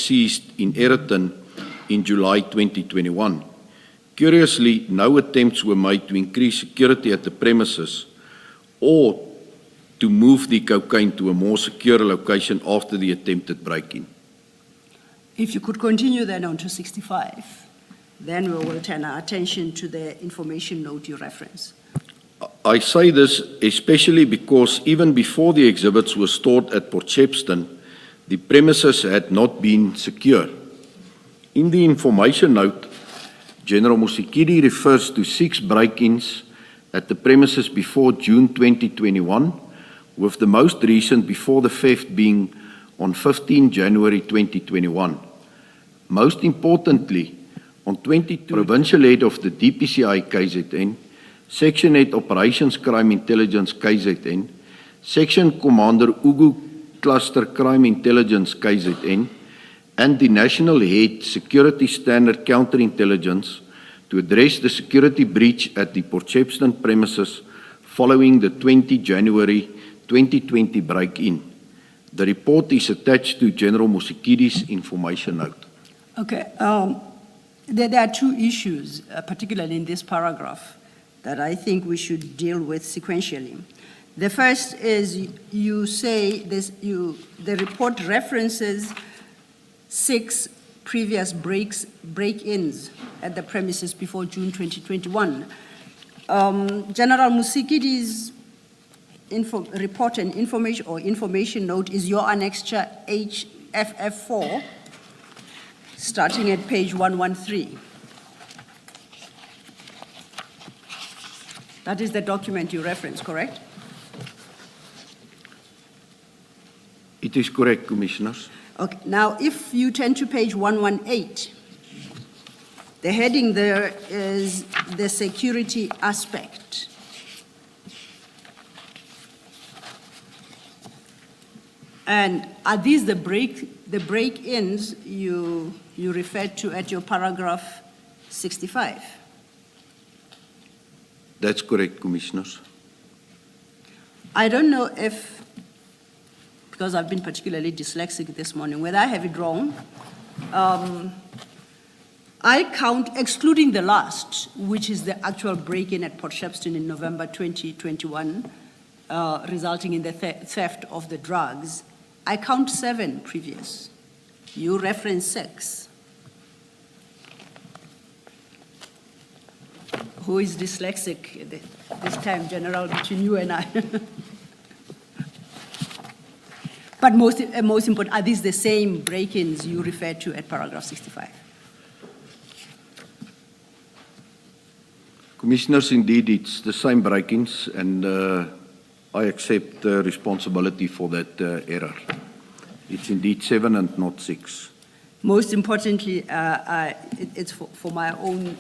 ceased in Ayrton in July 2021. Curiously, no attempts were made to increase security at the premises or to move the cocaine to a more secure location after the attempted break-in. If you could continue then on to 65, then we will turn our attention to the information note you reference. I say this especially because even before the exhibits were stored at Port Shepstone, the premises had not been secure. In the information note, General Musikidi refers to 6 break-ins at the premises before June 2021, with the most recent before the theft being on 15 January 2021. Most importantly, on 22, Provincial Head of the DPCI KZN, Section Head Operations Crime Intelligence KZN, Section Commander Ugu Cluster Crime Intelligence KZN, and the National Head Security Standard Counterintelligence to address the security breach at the Port Shepstone premises following the 20 January 2020 break-in. The report is attached to General Musikidi's information note. Okay, there are 2 issues, particularly in this paragraph, that I think we should deal with sequentially. The first is you say the report references 6 previous break-ins at the premises before June 2021. General Musikidi's report and information note is your annexure HFF4, starting at page 113. That is the document you reference, correct? It is correct, Commissioners. Okay, now if you turn to page 118, the heading there is the security aspect. And are these the break-ins you referred to at your paragraph 65? That's correct, Commissioners. I don't know if, because I've been particularly dyslexic this morning, whether I have it wrong. I count, excluding the last, which is the actual break-in at Port Shepstone in November 2021, resulting in the theft of the drugs, I count 7 previous. You reference 6. Who is dyslexic this time, General, between you and I? But most important, are these the same break-ins you referred to at paragraph 65? Commissioners, indeed, it's the same break-ins, and I accept responsibility for that error. It's indeed 7 and not 6. Most importantly, it's for my own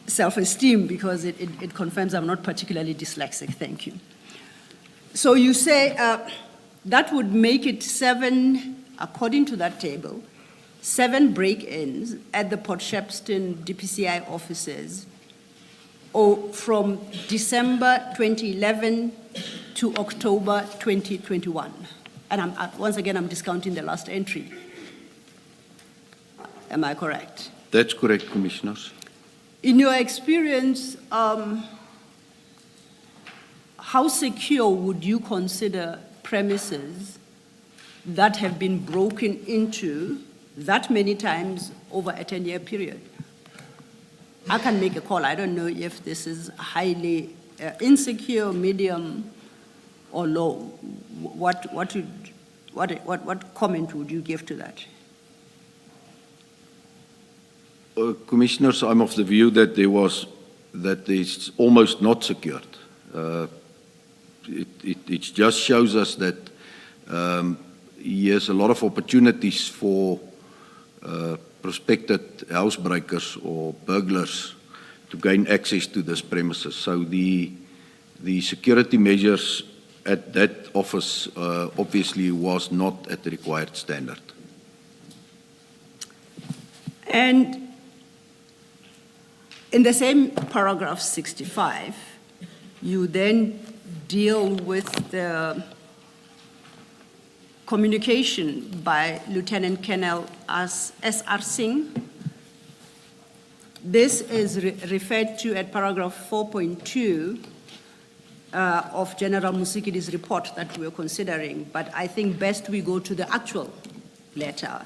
self-esteem, because it confirms I'm not particularly dyslexic. Thank you. So you say that would make it 7, according to that table, 7 break-ins at the Port Shepstone DPCI offices from December 2011 to October 2021. And once again, I'm discounting the last entry. Am I correct? That's correct, Commissioners. In your experience, how secure would you consider premises that have been broken into that many times over a 10-year period? I can make a call. I don't know if this is highly insecure, medium, or low. What comment would you give to that? Commissioners, I'm of the view that it's almost not secured. It just shows us that there's a lot of opportunities for prospective housebreakers or burglars to gain access to this premises. So the security measures at that office obviously was not at the required standard. And in the same paragraph 65, you then deal with the communication by Lieutenant Colonel S.R. Singh. This is referred to at paragraph 4.2 of General Musikidi's report that we are considering, but I think best we go to the actual letter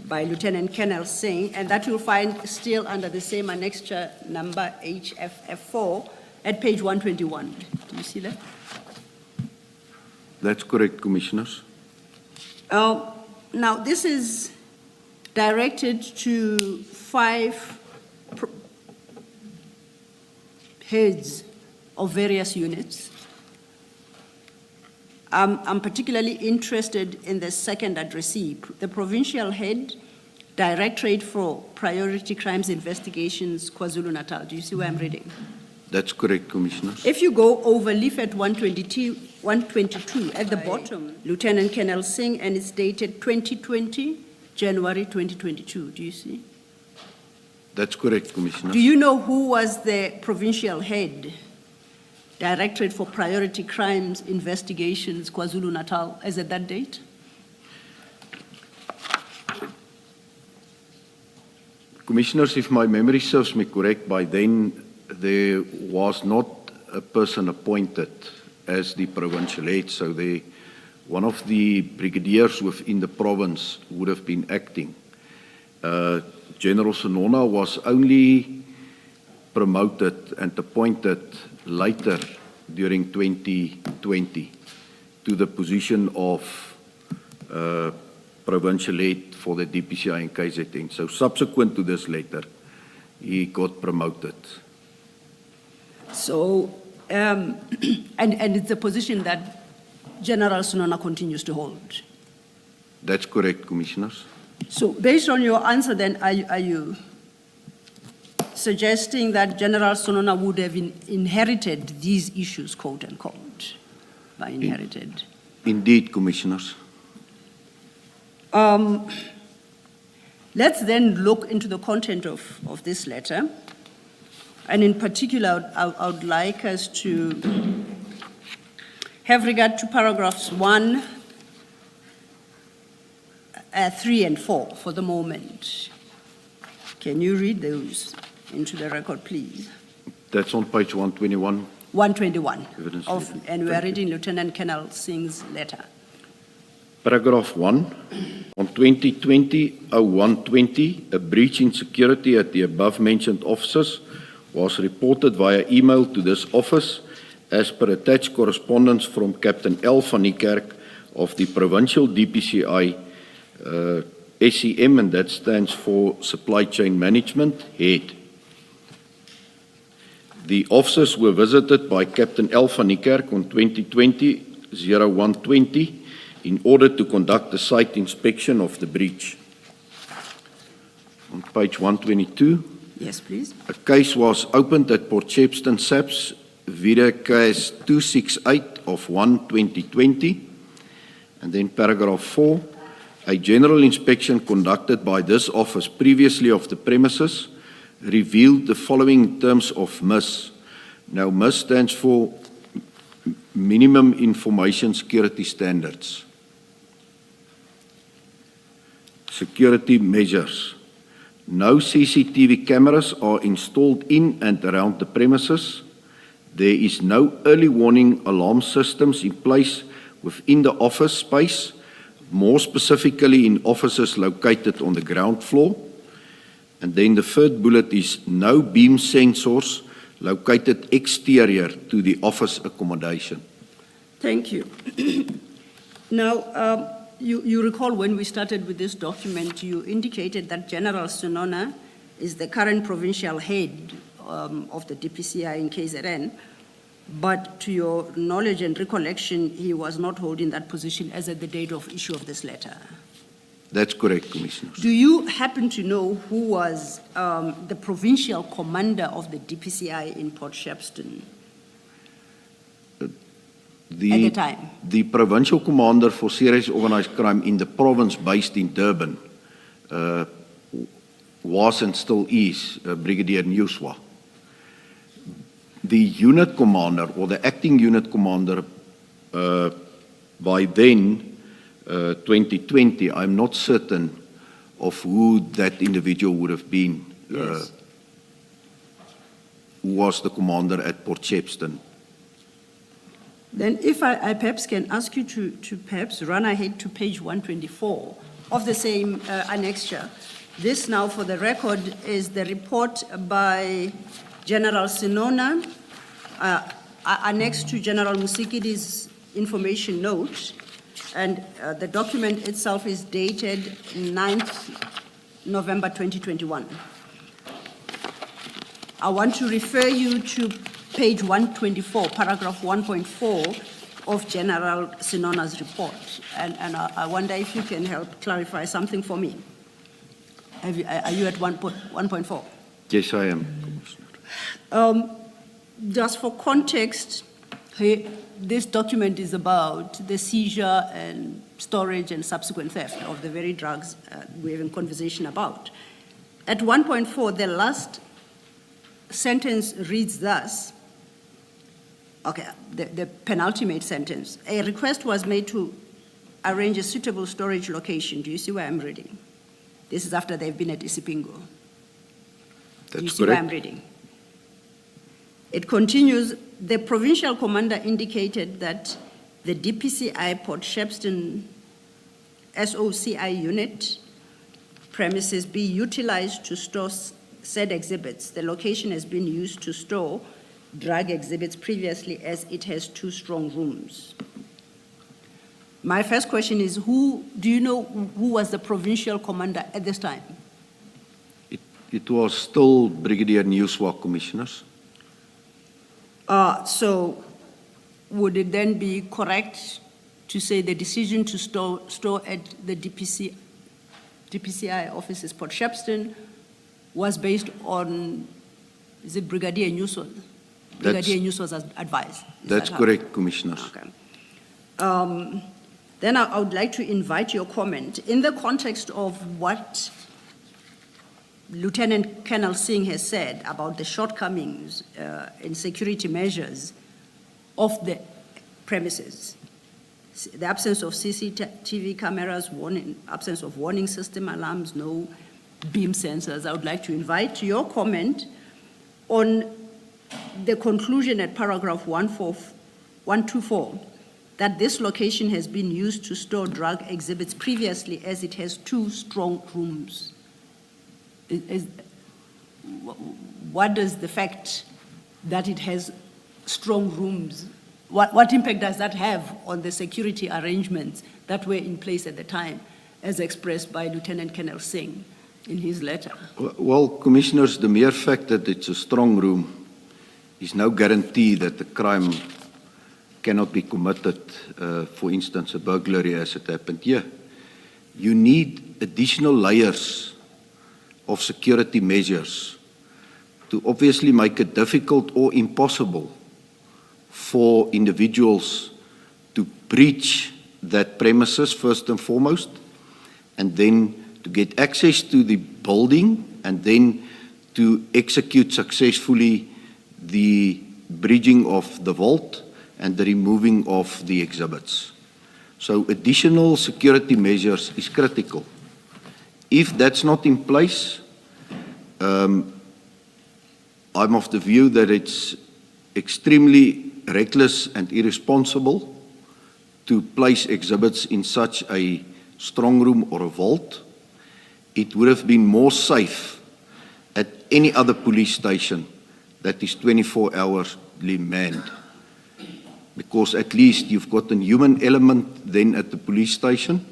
by Lieutenant Colonel Singh, and that you'll find still under the same annexure number HFF4 at page 121. Do you see that? That's correct, Commissioners. Now, this is directed to 5 heads of various units. I'm particularly interested in the second addressee, the provincial head, Directorate for Priority Crimes Investigations, KwaZulu-Natal. Do you see where I'm reading? That's correct, Commissioners. If you go over leaflet 122 at the bottom, Lieutenant Colonel Singh, and it's dated 2020, January 2022. Do you see? That's correct, Commissioner. Do you know who was the provincial head, Directorate for Priority Crimes Investigations, KwaZulu-Natal, as at that date? Commissioners, if my memory serves me correct, by then there was not a person appointed as the provincial head, so one of the brigadiers within the province would have been acting. General Sonona was only promoted and appointed later during 2020 to the position of provincial head for the DPCI and KZN. So subsequent to this letter, he got promoted. So, and it's a position that General Sonona continues to hold. That's correct, Commissioners. So, based on your answer, then, are you suggesting that General Sonona would have inherited these issues, quote unquote, by inherited? Indeed, Commissioners. Let's then look into the content of this letter. And in particular, I would like us to have regard to paragraphs 1, 3, and 4 for the moment. Can you read those into the record, please? That's on page 121. 121. Evidence And we are reading Lieutenant Colonel Singh's letter. Paragraph 1. On 2020-01-20, a breach in security at the above-mentioned offices was reported via email to this office as per attached correspondence from Captain L. van Niekerk of the Provincial DPCI SEM, and that stands for Supply Chain Management Head. The officers were visited by Captain L. van Niekerk on 2020-01-20 in order to conduct a site inspection of the breach. On page 122. Yes, please. A case was opened at Port Shepstone SAPS via case 268 of 1/2020. And then paragraph 4, a general inspection conducted by this office previously of the premises revealed the following in terms of MIS. Now, MIS stands for Minimum Information Security Standards. Security measures. No CCTV cameras are installed in and around the premises. There is no early warning alarm systems in place within the office space, more specifically in offices located on the ground floor. And then the third bullet is no beam sensors located exterior to the office accommodation. Thank you. Now, you recall when we started with this document, you indicated that General Sonona is the current provincial head of the DPCI in KZN, but to your knowledge and recollection, he was not holding that position as at the date of issue of this letter. That's correct, Commissioner. Do you happen to know who was the provincial commander of the DPCI in Port Shepstone at the time? The provincial commander for serious organized crime in the province based in Durban was and still is Brigadier Newswa. The unit commander or the acting unit commander by then, 2020, I'm not certain of who that individual would have been, Yes. who was the commander at Port Shepstone. Then if I perhaps can ask you to perhaps run ahead to page 124 of the same annexure. This now, for the record, is the report by General Sinona, annexed to General Musikidi's information note, and the document itself is dated 9th November 2021. I want to refer you to page 124, paragraph 1.4 of General Sinona's report, and I wonder if you can help clarify something for me. Are you at 1.4? Yes, I am, Commissioner. Just for context, this document is about the seizure and storage and subsequent theft of the very drugs we're having conversation about. At 1.4, the last sentence reads thus, okay, the penultimate sentence, a request was made to arrange a suitable storage location. Do you see where I'm reading? This is after they've been at Isipingo. That's you see where I'm correct. reading? It continues, the provincial commander indicated that the DPCI Port Shepstone SOCI unit premises be utilized to store said exhibits. The location has been used to store drug exhibits previously, as it has 2 strong rooms. My first question is, do you know who was the provincial commander at this time? It was still Brigadier Newswalk, Commissioners. So would it then be correct to say the decision to store at the DPCI offices, Port Shepstone, was based on, is it Brigadier Newswalk? Brigadier Newswalk's advice? That's correct, Commissioners. Okay. Then I would like to invite your comment in the context of what Lieutenant Colonel Singh has said about the shortcomings in security measures of the premises. The absence of CCTV cameras, absence of warning system alarms, no beam sensors. I would like to invite your comment on the conclusion at paragraph 124, that this location has been used to store drug exhibits previously, as it has 2 strong rooms. What does the fact that it has strong rooms, what impact does that have on the security arrangements that were in place at the time, as expressed by Lieutenant Colonel Singh in his letter? Well, Commissioners, the mere fact that it's a strong room is no guarantee that the crime cannot be committed, for instance, a burglary as it happened here. You need additional layers of security measures to obviously make it difficult or impossible for individuals to breach that premises first and foremost, and then to get access to the building, and then to execute successfully the breaching of the vault and the removing of the exhibits. So additional security measures is critical. If that's not in place, I'm of the view that it's extremely reckless and irresponsible to place exhibits in such a strong room or a vault. It would have been more safe at any other police station that is 24 hours manned, because at least you've got a human element then at the police station,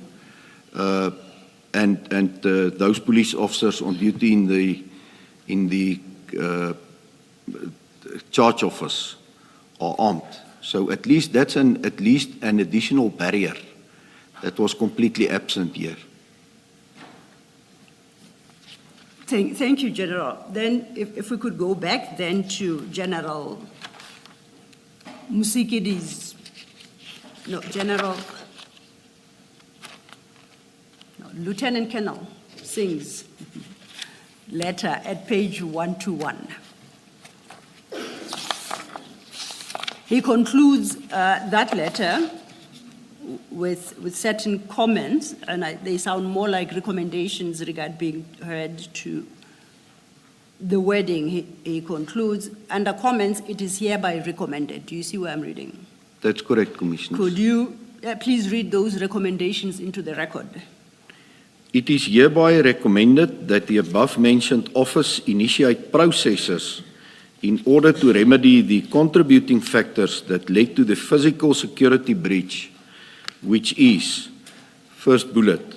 and those police officers on duty in the charge office are armed. So at least that's an additional barrier that was completely absent here. Thank you, General. Then if we could go back then to General Musikidi's, Lieutenant Colonel Singh's letter at page 121. He concludes that letter with certain comments, and they sound more like recommendations regarding being heard to the wording. He concludes, under comments, it is hereby recommended. Do you see where I'm reading? That's correct, Commissioner. Could you please read those recommendations into the record? It is hereby recommended that the above-mentioned office initiate processes in order to remedy the contributing factors that led to the physical security breach, which is, first bullet,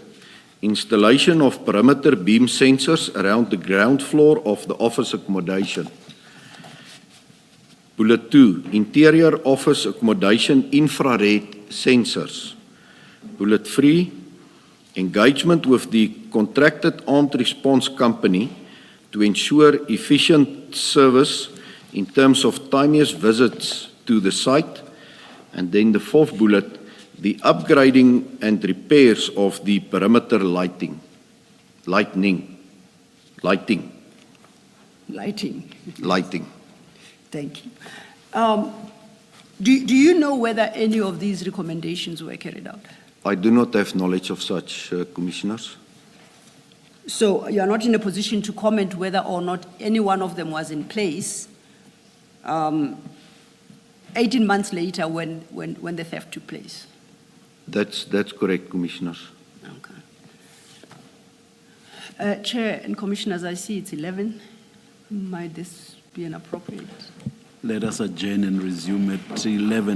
installation of perimeter beam sensors around the ground floor of the office accommodation. Bullet 2, interior office accommodation infrared sensors. Bullet 3, engagement with the contracted armed response company to ensure efficient service in terms of timeous visits to the site. And then the fourth bullet, the upgrading and repairs of the perimeter lighting. Thank you. Do you know whether any of these recommendations were carried out? I do not have knowledge of such, Commissioners. So you are not in a position to comment whether or not any one of them was in place 18 months later when the theft took place? That's correct, Commissioners. Okay. Chair and Commissioners, I see it's 11. Might this be inappropriate? Let us adjourn and resume at 11.